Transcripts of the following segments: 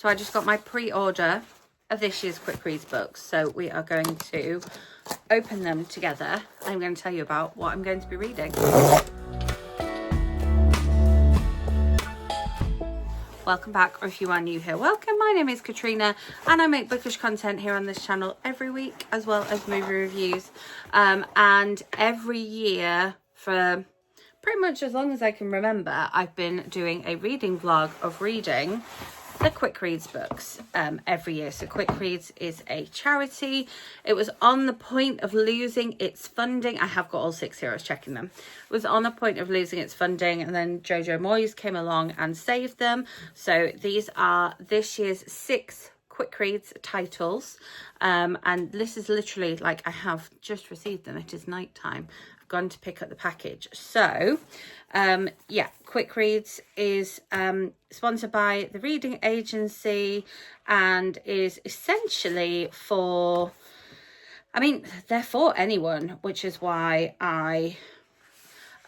So I just got my pre-order of this year's Quick Reads books. So we are going to open them together. I'm going to tell you about what I'm going to be reading. Welcome back, or if you are new here, welcome. My name is Katrina and I make bookish content here on this channel every week, as well as movie reviews. And every year for pretty much as long as I can remember, I've been doing a reading vlog of reading the Quick Reads books every year. So Quick Reads is a charity. It was on the point of losing its funding. I have got all 6 here, I was checking them. It was on the point of losing its funding, and then Jojo Moyes came along and saved them. So these are this year's 6 Quick Reads titles. And this is literally like I have just received them. It is night time. I've gone to pick up the package. So yeah, Quick Reads is sponsored by the Reading Agency and is essentially for, I mean, they're for anyone, which is why I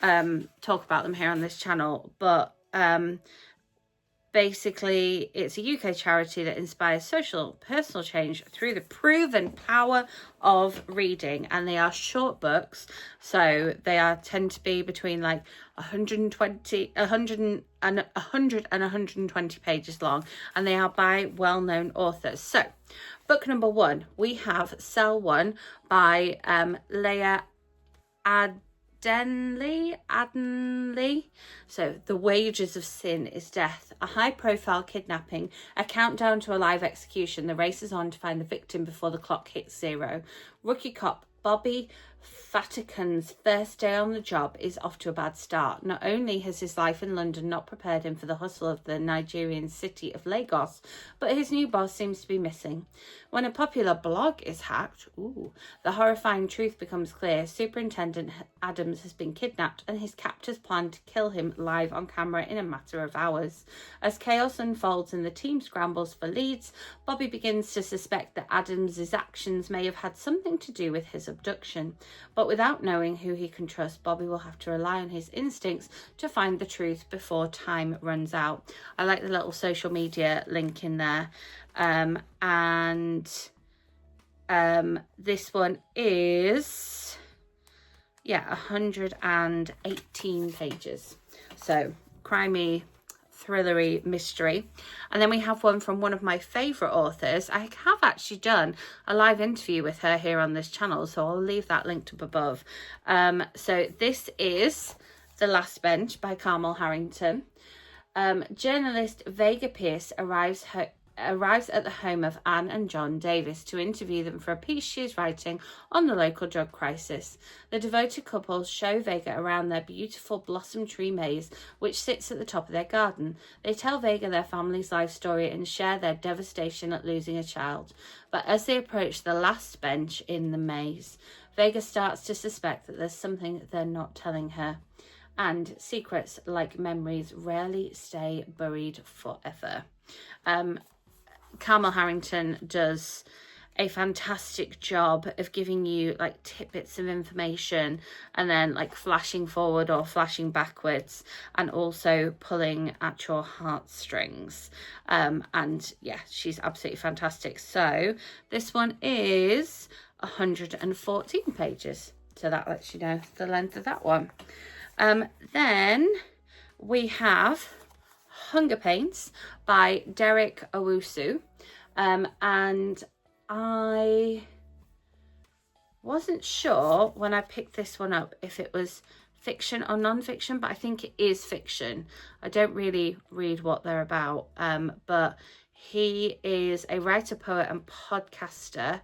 talk about them here on this channel. But basically, it's a UK charity that inspires social, personal change through the proven power of reading. And they are short books, so they tend to be between like 100 and 120 pages long, and they are by well-known authors. So, book number 1, we have Cell 1 by Leah Adenley. So, The Wages of Sin is Death. A high-profile kidnapping, a countdown to a live execution. The race is on to find the victim before the clock hits 0. Rookie cop Bobby Vatican's first day on the job is off to a bad start. Not only has his life in London not prepared him for the hustle of the Nigerian city of Lagos, but his new boss seems to be missing. When a popular blog is hacked, the horrifying truth becomes clear. Superintendent Adams has been kidnapped and his captors plan to kill him live on camera in a matter of hours. As chaos unfolds and the team scrambles for leads, Bobby begins to suspect that Adams' actions may have had something to do with his abduction. But without knowing who he can trust, Bobby will have to rely on his instincts to find the truth before time runs out. I like the little social media link in there. This one is 118 pages. So crimey, thrillery mystery. And then we have one from one of my favourite authors. I have actually done a live interview with her here on this channel, so I'll leave that linked up above. So this is The Last Bench by Carmel Harrington. Journalist Vega Pierce arrives at the home of Anne and John Davis to interview them for a piece she is writing on the local drug crisis. The devoted couple show Vega around their beautiful blossom tree maze, which sits at the top of their garden. They tell Vega their family's life story and share their devastation at losing a child. But as they approach the last bench in the maze, Vega starts to suspect that there's something they're not telling her. And secrets, like memories, rarely stay buried forever. Carmel Harrington does a fantastic job of giving you like tidbits of information and then like flashing forward or flashing backwards, and also pulling at your heartstrings. And yeah, she's absolutely fantastic. So this one is 114 pages. So that lets you know the length of that one. Then we have Hunger Pains by Derek Owusu, and I wasn't sure when I picked this one up if it was fiction or non-fiction, but I think it is fiction. I don't really read what they're about, but he is a writer, poet and podcaster.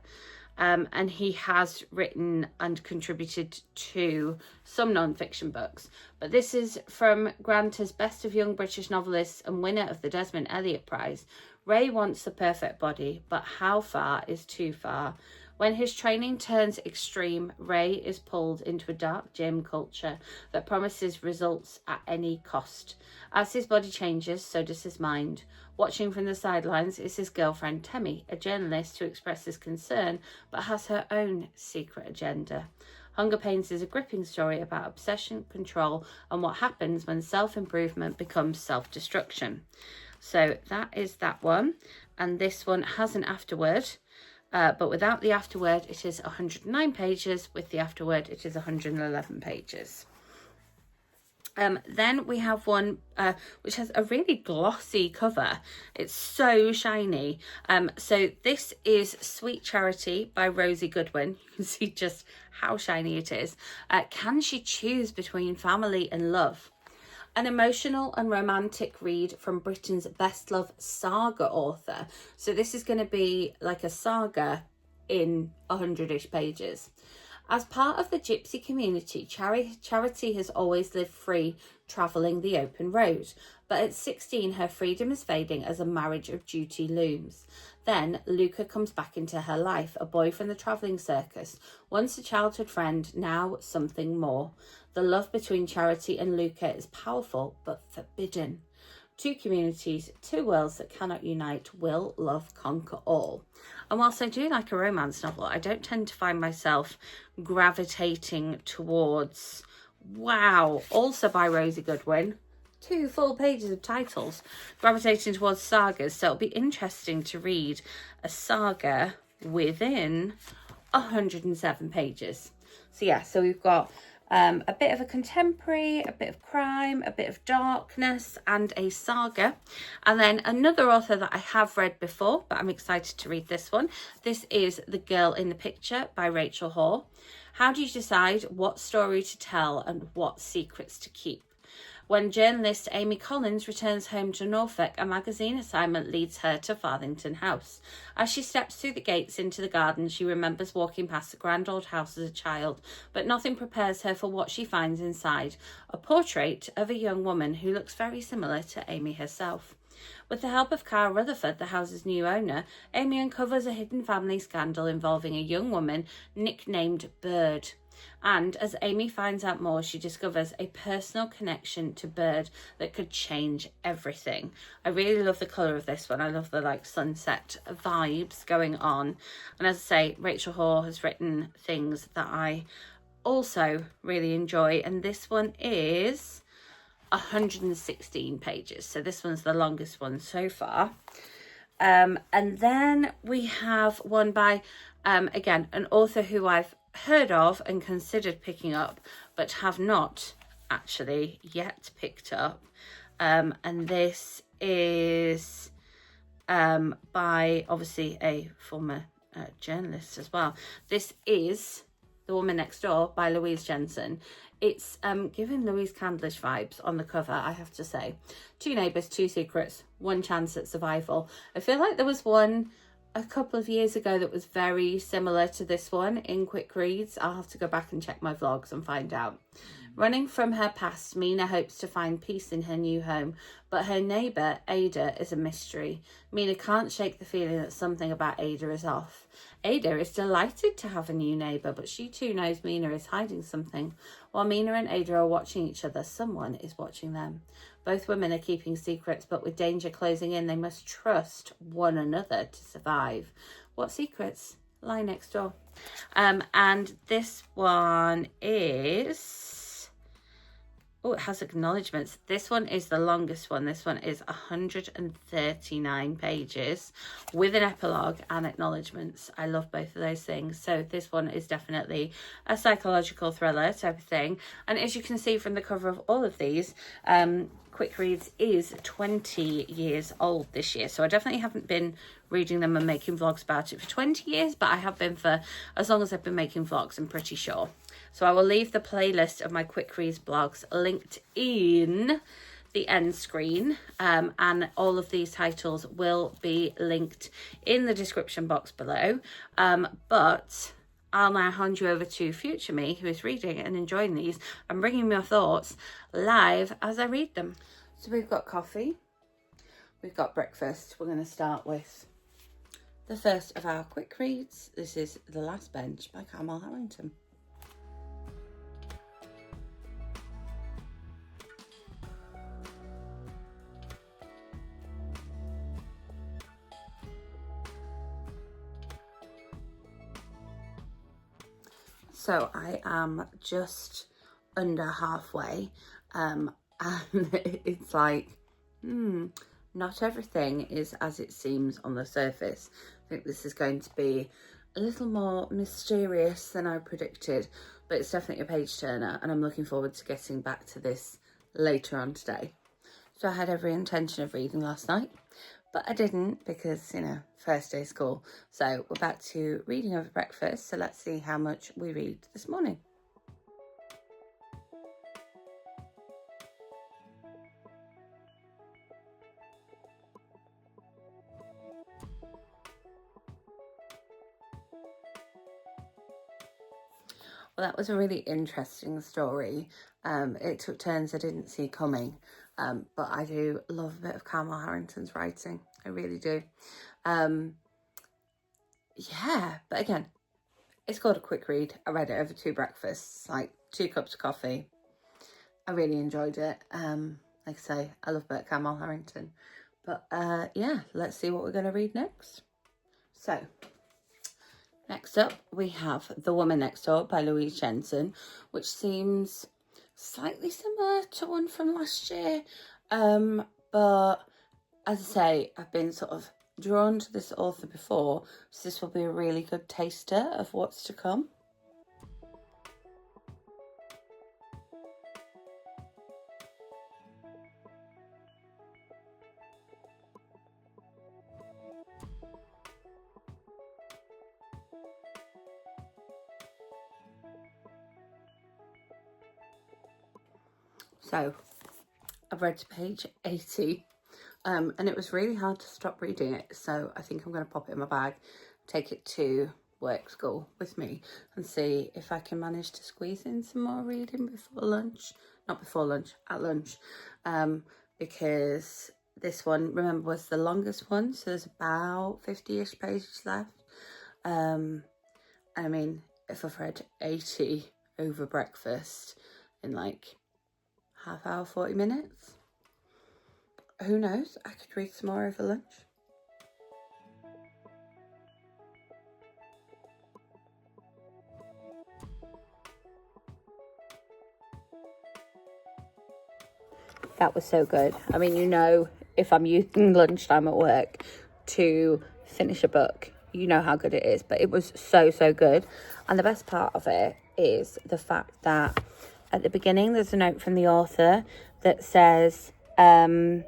And he has written and contributed to some non-fiction books. But this is from Granta's Best of Young British Novelists and winner of the Desmond Elliott Prize. Ray wants the perfect body, but how far is too far? When his training turns extreme, Ray is pulled into a dark gym culture that promises results at any cost. As his body changes, so does his mind. Watching from the sidelines is his girlfriend Temmie, a journalist who expresses concern but has her own secret agenda. Hunger Pains is a gripping story about obsession, control, and what happens when self-improvement becomes self-destruction. So that is that one. And this one has an afterword, but without the afterword, it is 109 pages. With the afterword, it is 111 pages. Then we have one which has a really glossy cover. It's so shiny. So this is Sweet Charity by Rosie Goodwin. You can see just how shiny it is. Can she choose between family and love? An emotional and romantic read from Britain's best-loved saga author. So this is going to be like a saga in 100-ish pages. As part of the gypsy community, Charity has always lived free, travelling the open road. But at 16, her freedom is fading as a marriage of duty looms. Then Luca comes back into her life, a boy from the travelling circus, once a childhood friend, now something more. The love between Charity and Luca is powerful but forbidden. Two communities, two worlds that cannot unite. Will love conquer all? And whilst I do like a romance novel, I don't tend to find myself gravitating towards, wow, also by Rosie Goodwin, 2 full pages of titles, gravitating towards sagas. So it'll be interesting to read a saga within 107 pages. So yeah, so we've got a bit of a contemporary, a bit of crime, a bit of darkness, and a saga. And then another author that I have read before, but I'm excited to read this one. This is The Girl in the Picture by Rachel Hall. How do you decide what story to tell and what secrets to keep? When journalist Amy Collins returns home to Norfolk, a magazine assignment leads her to Farthington House. As she steps through the gates into the garden, she remembers walking past the grand old house as a child, but nothing prepares her for what she finds inside, a portrait of a young woman who looks very similar to Amy herself. With the help of Carl Rutherford, the house's new owner, Amy uncovers a hidden family scandal involving a young woman nicknamed Bird. And as Amy finds out more, she discovers a personal connection to Bird that could change everything. I really love the colour of this one. I love the like sunset vibes going on. And as I say, Rachel Hall has written things that I also really enjoy. And this one is 116 pages. So this one's the longest one so far. And then we have one by, again, an author who I've heard of and considered picking up, but have not actually yet picked up. And this is by obviously a former journalist as well. This is The Woman Next Door by Louise Jensen. It's giving Louise Candlish vibes on the cover, I have to say. 2 neighbours, 2 secrets, 1 chance at survival. I feel like there was one a couple of years ago that was very similar to this one in quick reads. I'll have to go back and check my vlogs and find out. Running from her past, Mina hopes to find peace in her new home, but her neighbour, Ada, is a mystery. Mina can't shake the feeling that something about Ada is off. Ada is delighted to have a new neighbour, but she too knows Mina is hiding something. While Mina and Ada are watching each other, someone is watching them. Both women are keeping secrets, but with danger closing in, they must trust one another to survive. What secrets lie next door? And this one is... oh, it has acknowledgements. This one is the longest one. This one is 139 pages with an epilogue and acknowledgements. I love both of those things. So this one is definitely a psychological thriller type of thing. And as you can see from the cover of all of these, Quick Reads is 20 years old this year. So I definitely haven't been reading them and making vlogs about it for 20 years, but I have been for as long as I've been making vlogs, I'm pretty sure. So I will leave the playlist of my Quick Reads blogs linked in the end screen, and all of these titles will be linked in the description box below. But I'll now hand you over to future me, who is reading and enjoying these and bringing me your thoughts live as I read them. So we've got coffee, we've got breakfast. We're going to start with the first of our quick reads. This is The Last Bench by Carmel Harrington. So I am just under halfway, and it's like, not everything is as it seems on the surface. I think this is going to be a little more mysterious than I predicted, but it's definitely a page turner, and I'm looking forward to getting back to this later on today. So I had every intention of reading last night, but I didn't because, you know, first day school. So we're back to reading over breakfast. So let's see how much we read this morning. Well, that was a really interesting story. It took turns I didn't see coming, but I do love a bit of Carmel Harrington's writing. I really do. Yeah, but again, it's called a quick read. I read it over 2 breakfasts, like 2 cups of coffee. I really enjoyed it. Like I say, I love Bert Carmel Harrington. But yeah, let's see what we're going to read next. So, next up, we have The Woman Next Door by Louise Jensen, which seems slightly similar to one from last year. But as I say, I've been sort of drawn to this author before, so this will be a really good taster of what's to come. So, I've read to page 80, and it was really hard to stop reading it, so I think I'm going to pop it in my bag, take it to work school with me, and see if I can manage to squeeze in some more reading before lunch. Not before lunch, at lunch, because this one, remember, was the longest one, so there's about 50-ish pages left. And I mean, if I've read 80 over breakfast in like half hour, 40 minutes, who knows, I could read some more over lunch. That was so good. I mean, you know, if I'm using lunchtime at work to finish a book, you know how good it is, but it was so good. And the best part of it is the fact that at the beginning there's a note from the author that says, my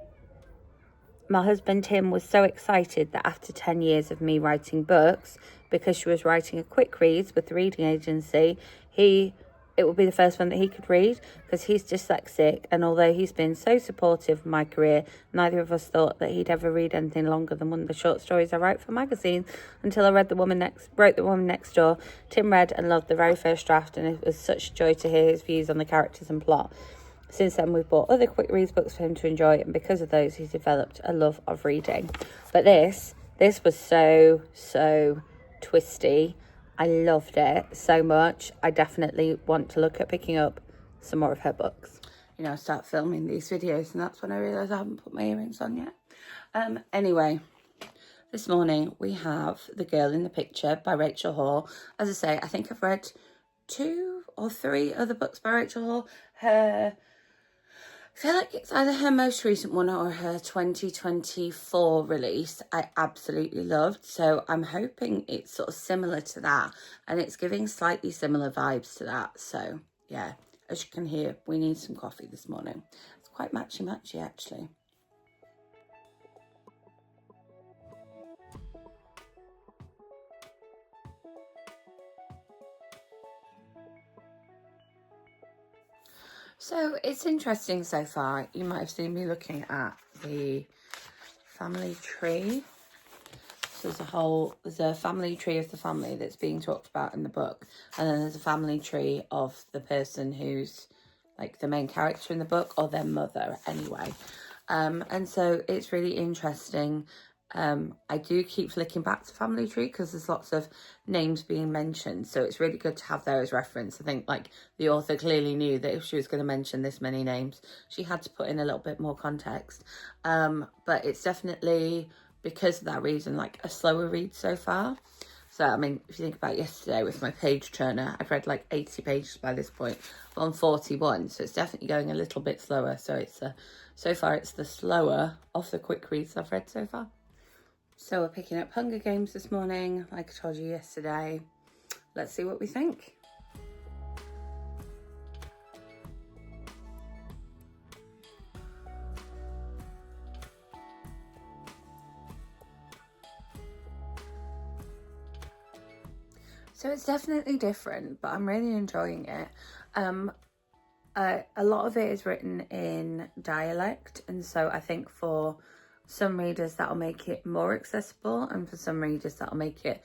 husband Tim was so excited that after 10 years of me writing books, because she was writing a quick reads with the reading agency, it would be the first one that he could read, because he's dyslexic, and although he's been so supportive of my career, neither of us thought that he'd ever read anything longer than one of the short stories I write for magazines until I wrote The Woman Next Door. Tim read and loved the very first draft, and it was such a joy to hear his views on the characters and plot. Since then, we've bought other quick reads books for him to enjoy, and because of those, he's developed a love of reading. But this was so twisty. I loved it so much. I definitely want to look at picking up some more of her books. You know, I start filming these videos, and that's when I realise I haven't put my earrings on yet. Anyway, this morning we have The Girl in the Picture by Rachel Hall. As I say, I think I've read 2 or 3 other books by Rachel Hall. I feel like it's either her most recent one or her 2024 release I absolutely loved. So I'm hoping it's sort of similar to that, and it's giving slightly similar vibes to that. So yeah, as you can hear, we need some coffee this morning. It's quite matchy actually. So it's interesting so far. You might have seen me looking at the family tree. So there's a family tree of the family that's being talked about in the book. And then there's a family tree of the person who's like the main character in the book, or their mother anyway. And so it's really interesting. I do keep flicking back to family tree because there's lots of names being mentioned, so it's really good to have there as reference. I think like the author clearly knew that if she was going to mention this many names, she had to put in a little bit more context. But it's definitely, because of that reason, like a slower read so far. So I mean, if you think about yesterday with my page turner, I've read like 80 pages by this point. I'm on 41, so it's definitely going a little bit slower. So it's a So far, it's the slower of the quick reads I've read so far. So we're picking up Hunger Games this morning, like I told you yesterday. Let's see what we think. So it's definitely different, but I'm really enjoying it. A lot of it is written in dialect, and so I think for some readers that'll make it more accessible, and for some readers that'll make it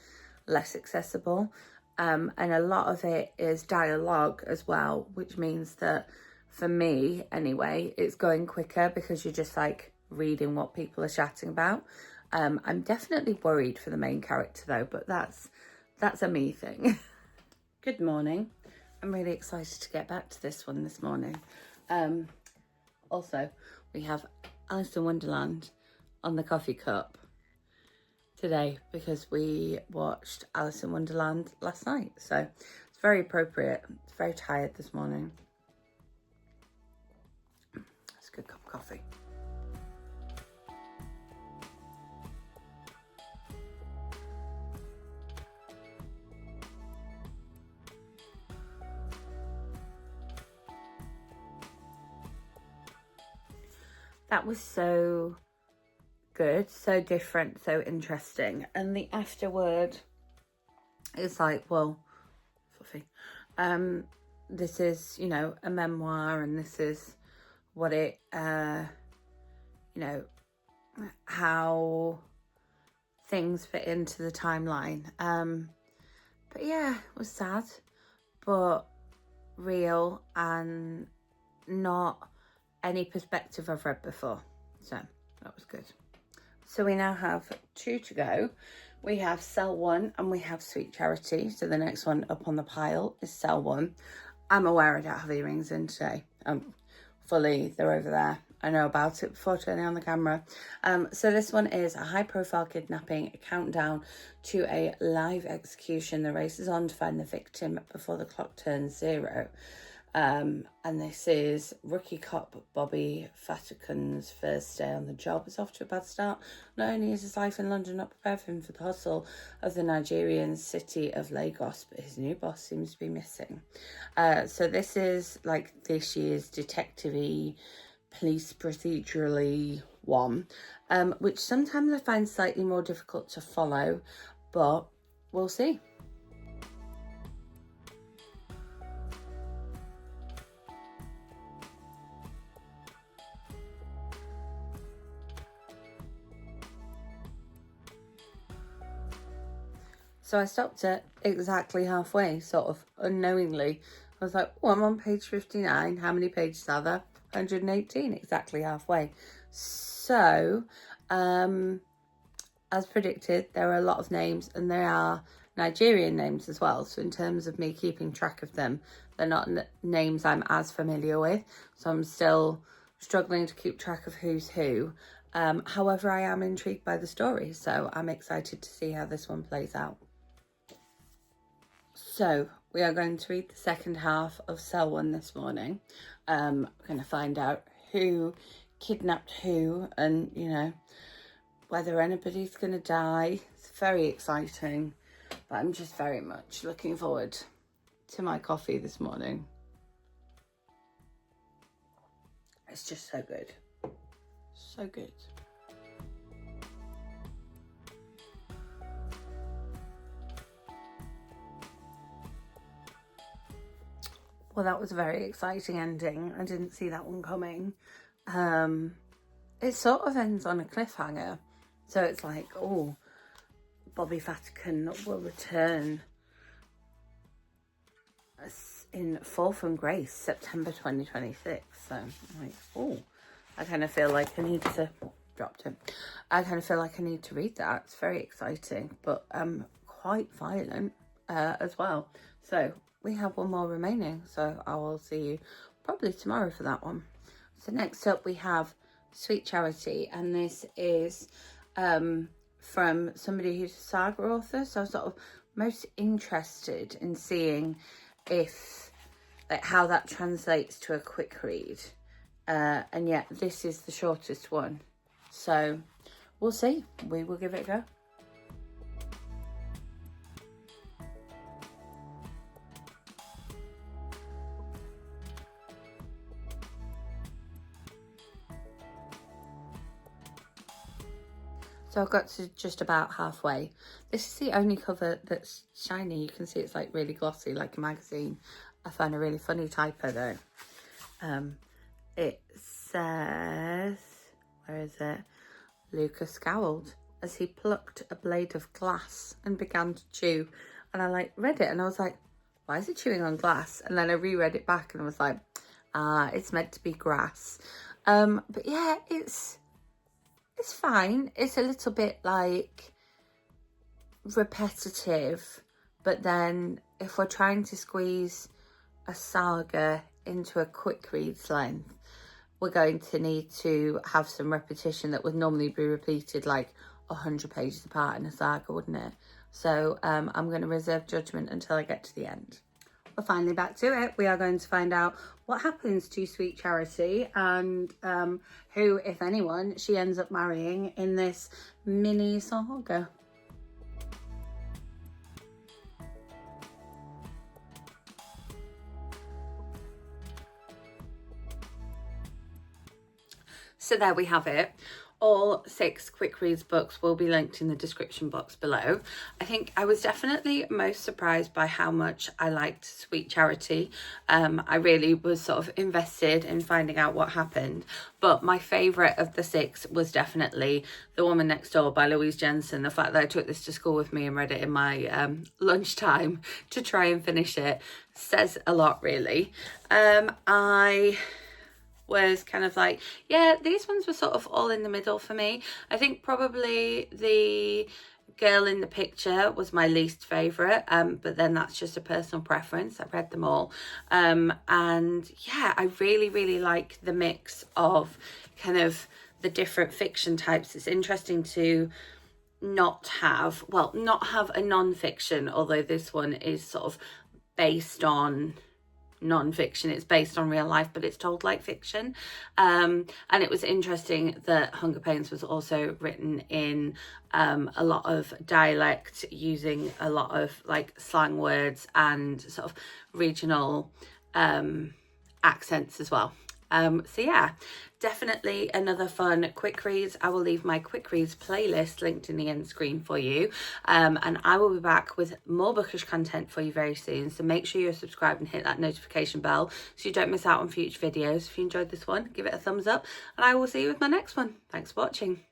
less accessible. And a lot of it is dialogue as well, which means that for me anyway, it's going quicker because you're just like reading what people are chatting about. I'm definitely worried for the main character though, but that's a me thing. Good morning. I'm really excited to get back to this one this morning. Also, we have Alice in Wonderland on the coffee cup today because we watched Alice in Wonderland last night. So it's very appropriate. It's very tired this morning. It's a good cup of coffee. That was so good, so different, so interesting. And the afterword is like, well, Fluffy, this is, you know, a memoir, and this is what it, you know, how things fit into the timeline. But yeah, it was sad, but real and not any perspective I've read before. So that was good. So we now have 2 to go. We have Cell 1 and we have Sweet Charity. So the next one up on the pile is Cell 1. I'm aware I don't have earrings in today. Fully, they're over there. I know about it before turning on the camera. So this one is a high-profile kidnapping, a countdown to a live execution. The race is on to find the victim before the clock turns 0. And this is rookie cop Bobby Fatikun's first day on the job. It's off to a bad start. Not only is his life in London not prepared for him for the hustle of the Nigerian city of Lagos, but his new boss seems to be missing. So this is like this year's detective-y, police procedurally one, which sometimes I find slightly more difficult to follow, but we'll see. So I stopped at exactly halfway, sort of unknowingly. I was like, oh, I'm on page 59. How many pages are there? 118, exactly halfway. So, as predicted, there are a lot of names, and there are Nigerian names as well. So in terms of me keeping track of them, they're not names I'm as familiar with. So I'm still struggling to keep track of who's who. However, I am intrigued by the story, so I'm excited to see how this one plays out. So we are going to read the second half of Cell 1 this morning. We're going to find out who kidnapped who, and, you know, whether anybody's going to die. It's very exciting, but I'm just very much looking forward to my coffee this morning. It's just so good. So good. Well, that was a very exciting ending. I didn't see that one coming. It sort of ends on a cliffhanger. So it's like, oh, Bobby Fatikun will return in Fall from Grace, September 2026. So I'm like, oh, I kind of feel like I need to, I kind of feel like I need to read that. It's very exciting, but quite violent as well. So we have one more remaining, so I will see you probably tomorrow for that one. So next up we have Sweet Charity, and this is from somebody who's a saga author, so I'm sort of most interested in seeing if, like, how that translates to a quick read. and yet this is the shortest one. So we'll see. We will give it a go. So I've got to just about halfway. This is the only cover that's shiny. You can see it's like really glossy, like a magazine. I find a really funny typo though. It says, where is it? Lucas scowled as he plucked a blade of glass and began to chew. And I like read it and I was like, why is it chewing on glass? And then I reread it back and I was like, it's meant to be grass. But yeah, it's fine. It's a little bit like repetitive, but then if we're trying to squeeze a saga into a quick reads length, we're going to need to have some repetition that would normally be repeated like 100 pages apart in a saga, wouldn't it? So I'm going to reserve judgment until I get to the end. We're finally back to it. We are going to find out what happens to Sweet Charity and who, if anyone, she ends up marrying in this mini saga. So there we have it. All 6 quick reads books will be linked in the description box below. I think I was definitely most surprised by how much I liked Sweet Charity. I really was sort of invested in finding out what happened. But my favourite of the 6 was definitely The Woman Next Door by Louise Jensen. The fact that I took this to school with me and read it in my lunchtime to try and finish it says a lot, really. I was kind of like, yeah, these ones were sort of all in the middle for me. I think probably the girl in the picture was my least favourite, but then that's just a personal preference. I've read them all. And yeah, I really like the mix of kind of the different fiction types. It's interesting to not have a non-fiction, although this one is sort of based on non-fiction. It's based on real life, but it's told like fiction. And it was interesting that Hunger Pains was also written in a lot of dialect, using a lot of like slang words and sort of regional accents as well. So yeah, definitely another fun quick reads. I will leave my quick reads playlist linked in the end screen for you, and I will be back with more bookish content for you very soon. So make sure you're subscribed and hit that notification bell so you don't miss out on future videos. If you enjoyed this one, give it a thumbs up and I will see you with my next one. Thanks for watching.